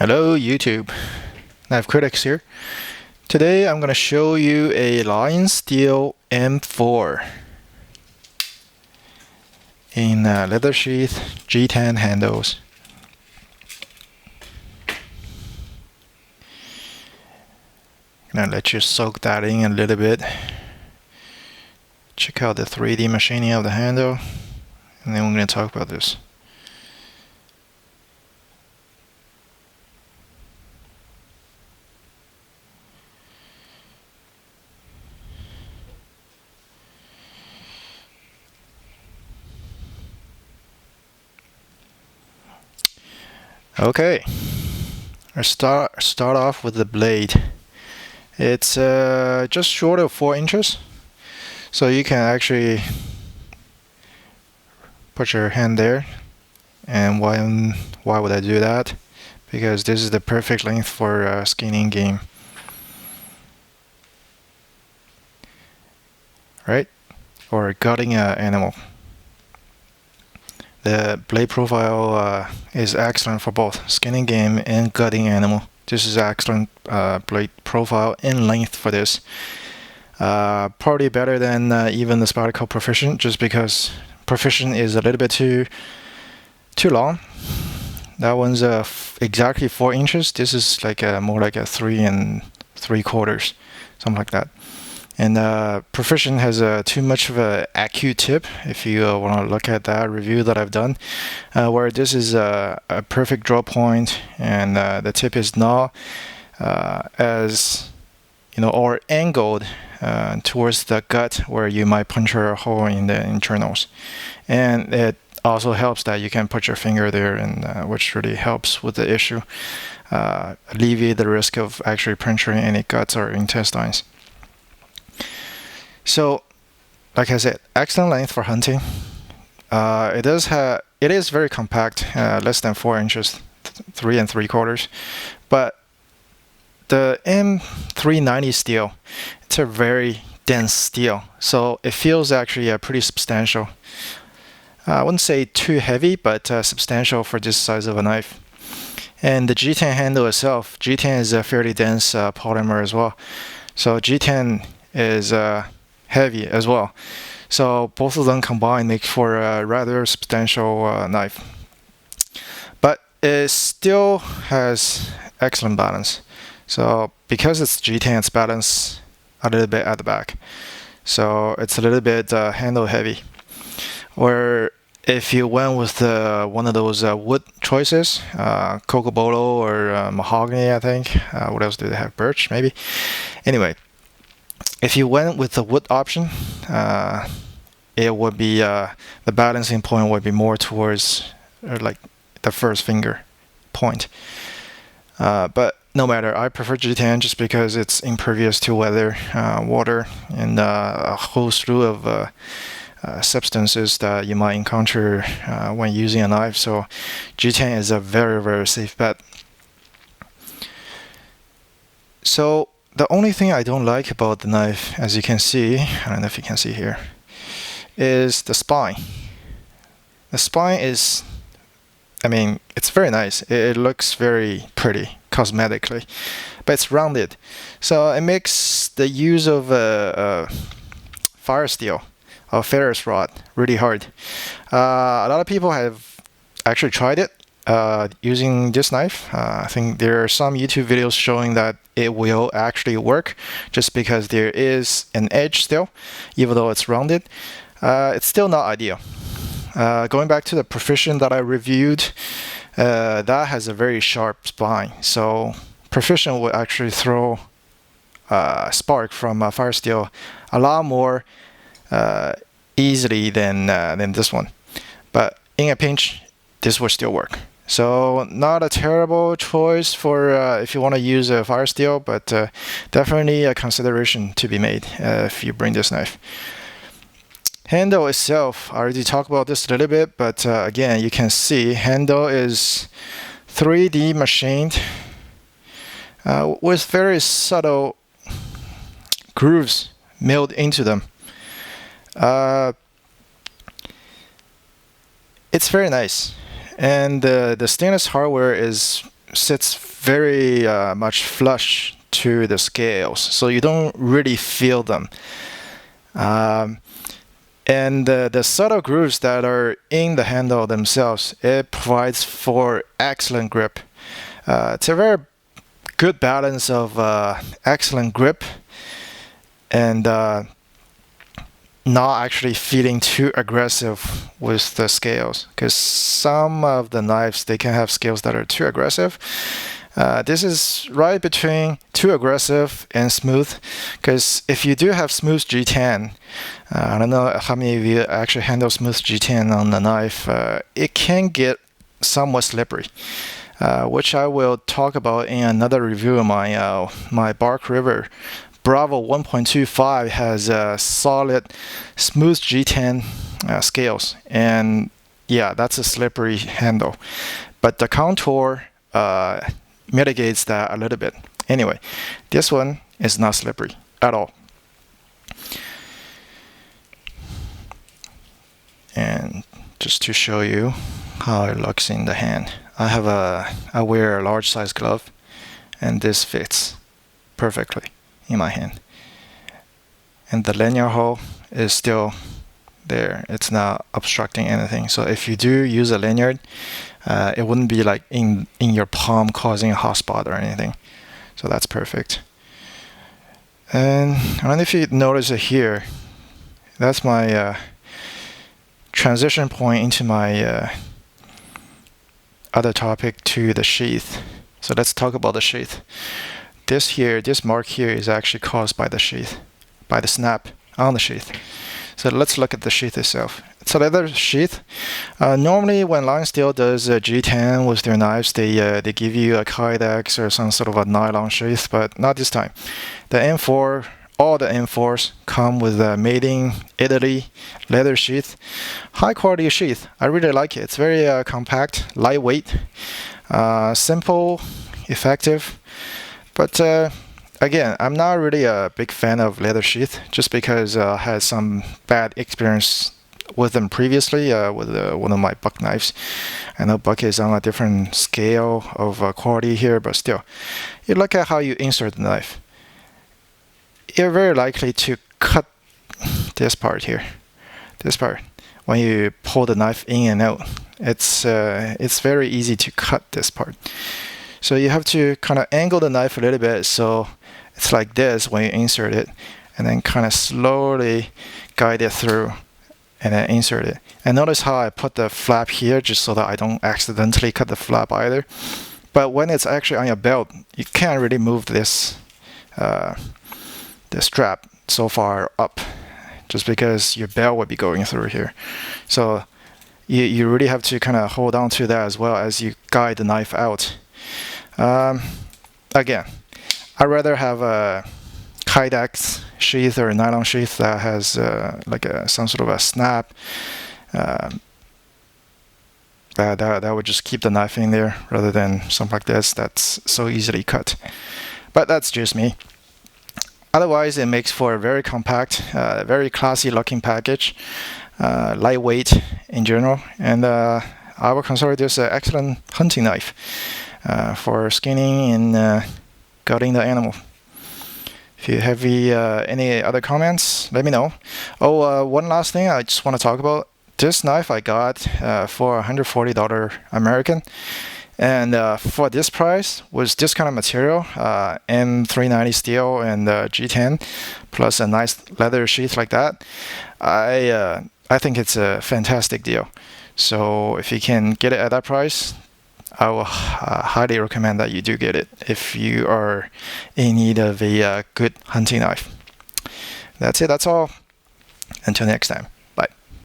Hello YouTube, Knife Critics here. Today I'm going to show you a LionSteel M4 in leather sheath G10 handles. I'm going to let you soak that in a little bit. Check out the 3D machining of the handle, and then we're going to talk about this. Okay, I start off with the blade. It's just short of 4 inches, so you can actually put your hand there. And why would I do that? Because this is the perfect length for skinning game, right? Or gutting an animal. The blade profile is excellent for both skinning game and gutting animal. This is excellent blade profile and length for this. Probably better than even the Spyderco Proficient, just because Proficient is a little bit too long. That one's exactly 4 inches. This is like more like a 3 3/4, something like that. And Proficient has too much of an acute tip, if you want to look at that review that I've done, where this is a perfect draw point, and the tip is not as or angled towards the gut, where you might puncture a hole in the internals. And it also helps that you can put your finger there, and which really helps with the issue, alleviate the risk of actually puncturing any guts or intestines. So, like I said, excellent length for hunting. It is very compact, less than 4 inches, 3 3/4. But the M390 steel, it's a very dense steel, so it feels actually pretty substantial. I wouldn't say too heavy, but substantial for this size of a knife. And the G10 handle itself, G10 is a fairly dense polymer as well. So G10 is heavy as well. So both of them combined make for a rather substantial knife. But it still has excellent balance. So because it's G10, it's balanced a little bit at the back. So it's a little bit handle heavy. Or if you went with one of those wood choices, Cocobolo or mahogany, I think. What else do they have? Birch, maybe. Anyway, if you went with the wood option, it would be the balancing point would be more towards like the first finger point. But no matter, I prefer G10 just because it's impervious to weather, water, and a whole slew of substances that you might encounter when using a knife. So G10 is a very, very safe bet. So the only thing I don't like about the knife, as you can see, I don't know if you can see here, is the spine. The spine is, I mean, it's very nice. It looks very pretty cosmetically, but it's rounded. So it makes the use of fire steel or ferrous rod really hard. A lot of people have actually tried it using this knife. I think there are some YouTube videos showing that it will actually work, just because there is an edge still, even though it's rounded. It's still not ideal. Going back to the Proficient that I reviewed, that has a very sharp spine. So Proficient would actually throw spark from fire steel a lot more easily than this one. But in a pinch, this will still work. So not a terrible choice for if you want to use a fire steel, but definitely a consideration to be made if you bring this knife. Handle itself, I already talked about this a little bit, but again, you can see handle is 3D machined with very subtle grooves milled into them. It's very nice. And the stainless hardware is sits very much flush to the scales, so you don't really feel them. And the subtle grooves that are in the handle themselves, it provides for excellent grip. It's a very good balance of excellent grip and not actually feeling too aggressive with the scales, because some of the knives, they can have scales that are too aggressive. This is right between too aggressive and smooth, because if you do have smooth G10, I don't know how many of you actually handle smooth G10 on the knife, it can get somewhat slippery, which I will talk about in another review of my Bark River Bravo 1.25 has solid smooth G10 scales, and yeah, that's a slippery handle, but the contour mitigates that a little bit. Anyway, this one is not slippery at all. And just to show you how it looks in the hand, I wear a large size glove, and this fits perfectly in my hand. And the lanyard hole is still there. It's not obstructing anything. So if you do use a lanyard, it wouldn't be like in your palm causing a hot spot or anything. So that's perfect. And I don't know if you notice it here. That's my transition point into my other topic, to the sheath. So let's talk about the sheath. This mark here is actually caused by the sheath, by the snap on the sheath. So let's look at the sheath itself. It's a leather sheath. Normally, when LionSteel does a G10 with their knives, they give you a Kydex or some sort of a nylon sheath, but not this time. The M4, all the M4s come with a made in Italy leather sheath, high quality sheath. I really like it. It's very compact, lightweight, simple, effective. But again, I'm not really a big fan of leather sheath, just because I had some bad experience with them previously with one of my buck knives. I know buck is on a different scale of quality here, but still, you look at how you insert the knife. You're very likely to cut this part here, this part. When you pull the knife in and out, it's very easy to cut this part. So you have to kind of angle the knife a little bit, so it's like this when you insert it, and then kind of slowly guide it through and then insert it. And notice how I put the flap here just so that I don't accidentally cut the flap either. But when it's actually on your belt, you can't really move this the strap so far up, just because your belt would be going through here. So you really have to kind of hold on to that as well as you guide the knife out. Again, I'd rather have a Kydex sheath or a nylon sheath that has like some sort of a snap that would just keep the knife in there, rather than something like this that's so easily cut. But that's just me. Otherwise, it makes for a very compact, very classy looking package, lightweight in general, and I would consider this an excellent hunting knife for skinning and gutting the animal. If you have any other comments, let me know. Oh, one last thing I just want to talk about. This knife I got for $140 American. And for this price, with this kind of material, M390 steel and G10, plus a nice leather sheath like that, I think it's a fantastic deal. So if you can get it at that price, I will highly recommend that you do get it if you are in need of a good hunting knife. That's it. That's all. Until next time.